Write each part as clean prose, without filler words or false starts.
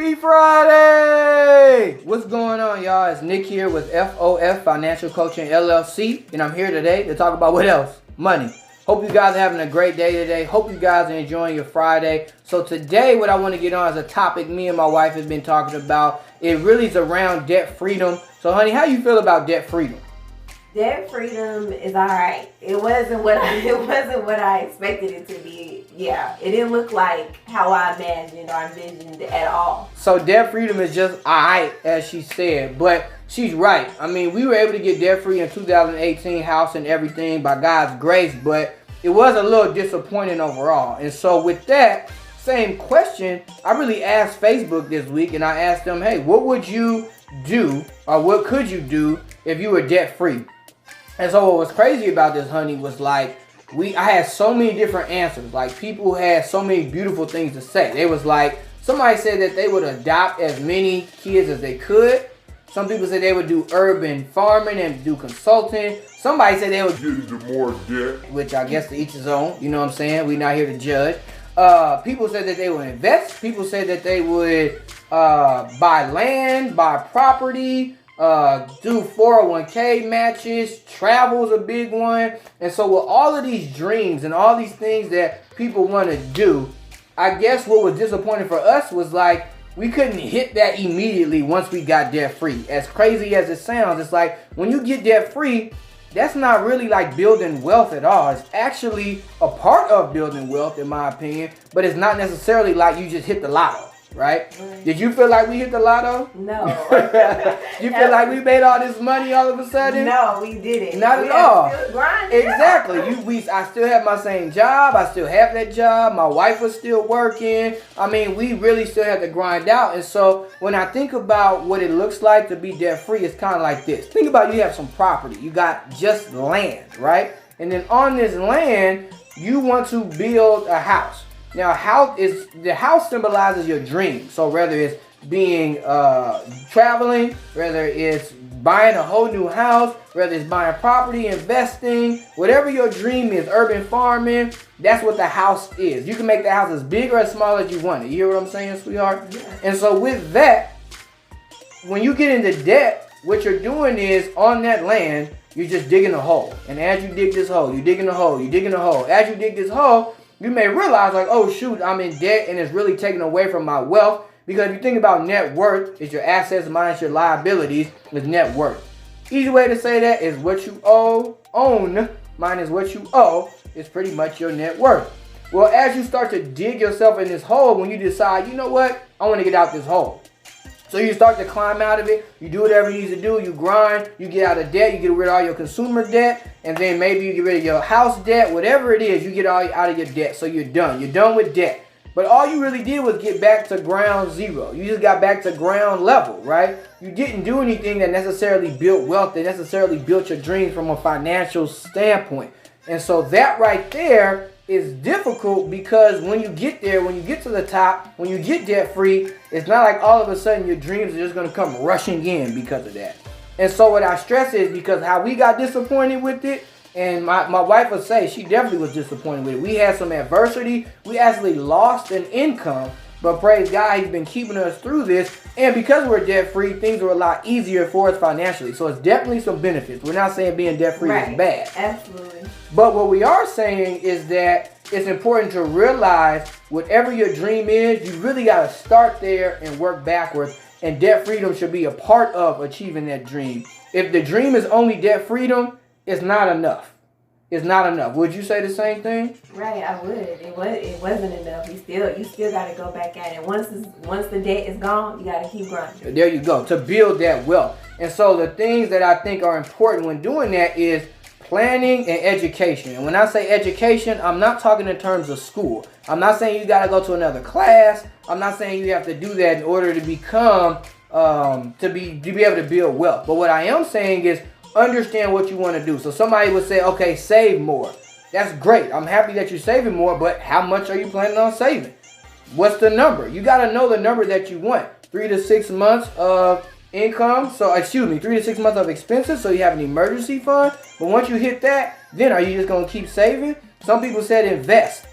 Happy Friday! What's going on, y'all? It's Nick here with F.O.F Financial Coaching LLC, and I'm here today to talk about what else? Money. Hope you guys are having a great day today. Hope you guys are enjoying your Friday. So today, what I want to get on is a topic me and my wife have been talking about. It really is around debt freedom. So, honey, how you feel about debt freedom? Debt freedom is all right. It wasn't what I expected it to be. Yeah, it didn't look like how I imagined or envisioned at all. So debt freedom is just all right, as she said, but she's right. I mean, we were able to get debt free in 2018, house and everything by God's grace, but it was a little disappointing overall. And so with that same question, I really asked Facebook this week, and I asked them, hey, what would you do or what could you do if you were debt free? And so what was crazy about this, honey, was like, I had so many different answers. Like, people had so many beautiful things to say. They was like, somebody said that they would adopt as many kids as they could. Some people said they would do urban farming and do consulting. Somebody said they would get into more debt. Which I guess to each his own. You know what I'm saying? We're not here to judge. People said that they would invest. People said that they would buy land, buy property, do 401k matches. Travel's a big one. And so with all of these dreams and all these things that people want to do, I guess what was disappointing for us was like we couldn't hit that immediately once we got debt free. As crazy as it sounds, it's like when you get debt free, that's not really like building wealth at all. It's actually a part of building wealth, in my opinion, but it's not necessarily like you just hit the lotto. Right? Did you feel like we hit the lotto? No. You feel like we made all this money all of a sudden? No, we didn't. Not at all. Still grinding. Exactly. I still have my same job. I still have that job. My wife was still working. I mean, we really still had to grind out. And so when I think about what it looks like to be debt free, it's kind of like this. Think about you have some property. You got just land, right? And then on this land, you want to build a house. Now, the house symbolizes your dream. So whether it's being traveling, whether it's buying a whole new house, whether it's buying property, investing, whatever your dream is, urban farming, that's what the house is. You can make the house as big or as small as you want it. You hear what I'm saying, sweetheart? Yeah. And so with that, when you get into debt, what you're doing is on that land, you're just digging a hole. And as you dig this hole, you're digging a hole, you're digging a hole. As you dig this hole, you may realize like, oh shoot, I'm in debt and it's really taking away from my wealth. Because if you think about net worth, it's your assets minus your liabilities is net worth. Easy way to say that is what you own minus what you owe is pretty much your net worth. Well, as you start to dig yourself in this hole, when you decide, you know what, I want to get out this hole. So you start to climb out of it, you do whatever you need to do, you grind, you get out of debt, you get rid of all your consumer debt, and then maybe you get rid of your house debt, whatever it is, you get all out of your debt, so you're done. You're done with debt. But all you really did was get back to ground zero. You just got back to ground level, right? You didn't do anything that necessarily built wealth, that necessarily built your dreams from a financial standpoint. And so that right there is difficult because when you get there, when you get to the top, when you get debt free, it's not like all of a sudden your dreams are just going to come rushing in because of that. And so what I stress is because how we got disappointed with it, and my wife would say she definitely was disappointed with it. We had some adversity. We actually lost an income, but praise God, he's been keeping us through this. And because we're debt free, things are a lot easier for us financially. So it's definitely some benefits. We're not saying being debt free is bad. Absolutely. But what we are saying is that it's important to realize whatever your dream is, you really got to start there and work backwards. And debt freedom should be a part of achieving that dream. If the dream is only debt freedom, it's not enough. It's not enough. Would you say the same thing? Right, I would. It wasn't enough. You still got to go back at it. Once the debt is gone, you got to keep grinding. There you go. To build that wealth. And so the things that I think are important when doing that is planning and education. And when I say education, I'm not talking in terms of school. I'm not saying you got to go to another class. I'm not saying you have to do that in order to become to be able to build wealth. But what I am saying is understand what you want to do. So somebody would say, okay, save more. That's great. I'm happy that you're saving more, but how much are you planning on saving? What's the number? You got to know the number that you want. 3 to 6 months of income. 3 to 6 months of expenses. So you have an emergency fund. But once you hit that, then are you just going to keep saving? Some people said invest.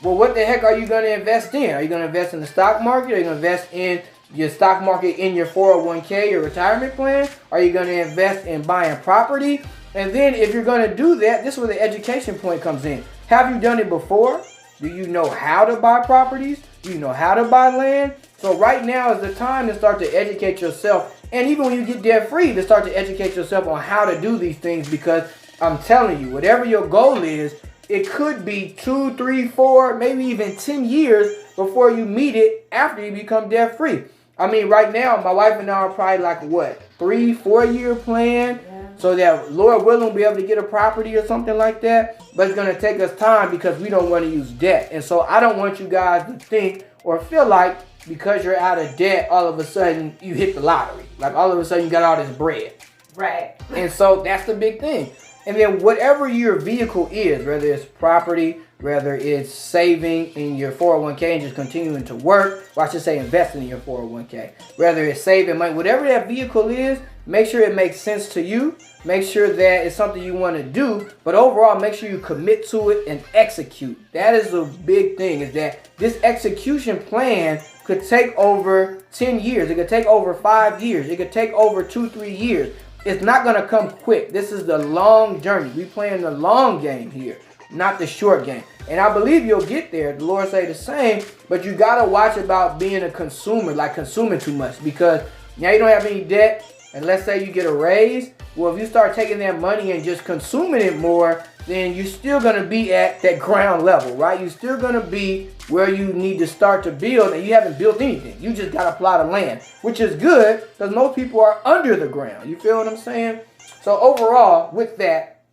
Well, what the heck are you going to invest in? Are you going to invest in the stock market? Are you going to invest in your stock market in your 401k, your retirement plan? Are you going to invest in buying property? And then if you're going to do that, this is where the education point comes in. Have you done it before? Do you know how to buy properties? Do you know how to buy land? So right now is the time to start to educate yourself. And even when you get debt free, to start to educate yourself on how to do these things, because I'm telling you, whatever your goal is, it could be 2, 3, 4, maybe even 10 years before you meet it after you become debt free. I mean, right now, my wife and I are probably like, what, 3, 4 year plan? So that Lord willing, we'll be able to get a property or something like that. But it's going to take us time because we don't want to use debt. And so I don't want you guys to think or feel like because you're out of debt, all of a sudden you hit the lottery. Like all of a sudden you got all this bread. Right. And so that's the big thing. And then whatever your vehicle is, whether it's property, whether it's saving in your 401k and just continuing to work, or I should say investing in your 401k, whether it's saving money, whatever that vehicle is, make sure it makes sense to you. Make sure that it's something you want to do, but overall, make sure you commit to it and execute. That is the big thing, is that this execution plan could take over 10 years. It could take over 5 years. It could take over 2, 3 years. It's not going to come quick. This is the long journey. We playing the long game here, not the short game. And I believe you'll get there. The Lord say the same, but you got to watch about being a consumer, like consuming too much, because now you don't have any debt. And let's say you get a raise. Well, if you start taking that money and just consuming it more, then you're still going to be at that ground level, right? You're still going to be where you need to start to build, and you haven't built anything. You just got a plot of land, which is good because most people are under the ground. You feel what I'm saying? So overall, with that,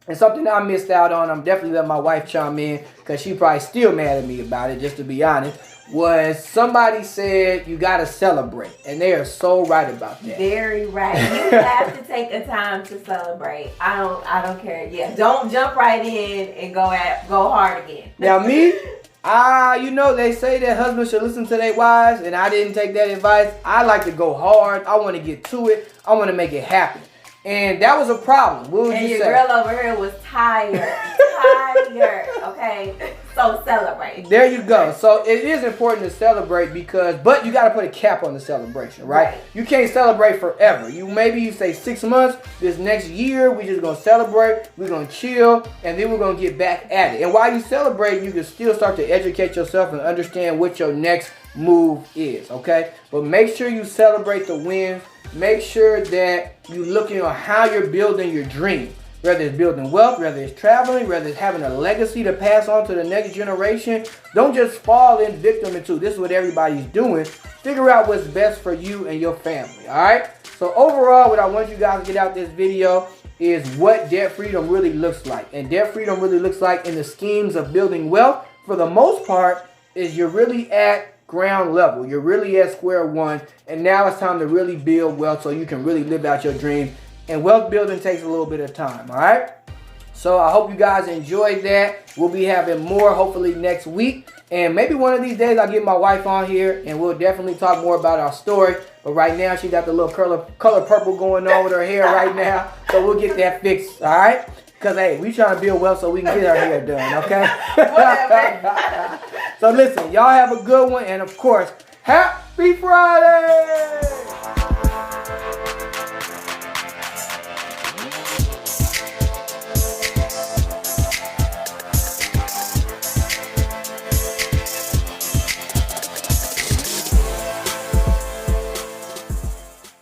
and something I missed out on, I'm definitely letting my wife chime in because she probably still mad at me about it, just to be honest, was somebody said you got to celebrate. And they are so right about that. Very right. You have to take a time to celebrate. I don't care. Yeah, don't jump right in and go hard again. Now me, they say that husbands should listen to their wives, and I didn't take that advice. I like to go hard. I want to get to it. I want to make it happen. And that was a problem. What would you say? And your girl over here was tired. Okay? So celebrate. There you go. So it is important to celebrate but you got to put a cap on the celebration, right? You can't celebrate forever. Maybe you say 6 months, this next year, we just going to celebrate, we're going to chill, and then we're going to get back at it. And while you celebrate, you can still start to educate yourself and understand what your next move is, okay? But make sure you celebrate the wins. Make sure that you're looking on how you're building your dream. Whether it's building wealth, whether it's traveling, whether it's having a legacy to pass on to the next generation. Don't just fall in victim into this is what everybody's doing. Figure out what's best for you and your family, all right? So overall, what I want you guys to get out this video is what debt freedom really looks like. And debt freedom really looks like in the schemes of building wealth. For the most part, is you're really at ground level. You're really at square one, and now it's time to really build wealth so you can really live out your dreams. And wealth building takes a little bit of time, all right? So I hope you guys enjoyed that. We'll be having more hopefully next week, and maybe one of these days I'll get my wife on here and we'll definitely talk more about our story. But right now she got the little color purple going on with her hair right now, so we'll get that fixed, all right? Because, hey, we trying to build wealth so we can get our hair done, okay? Whatever. So, listen, y'all have a good one. And, of course, Happy Friday!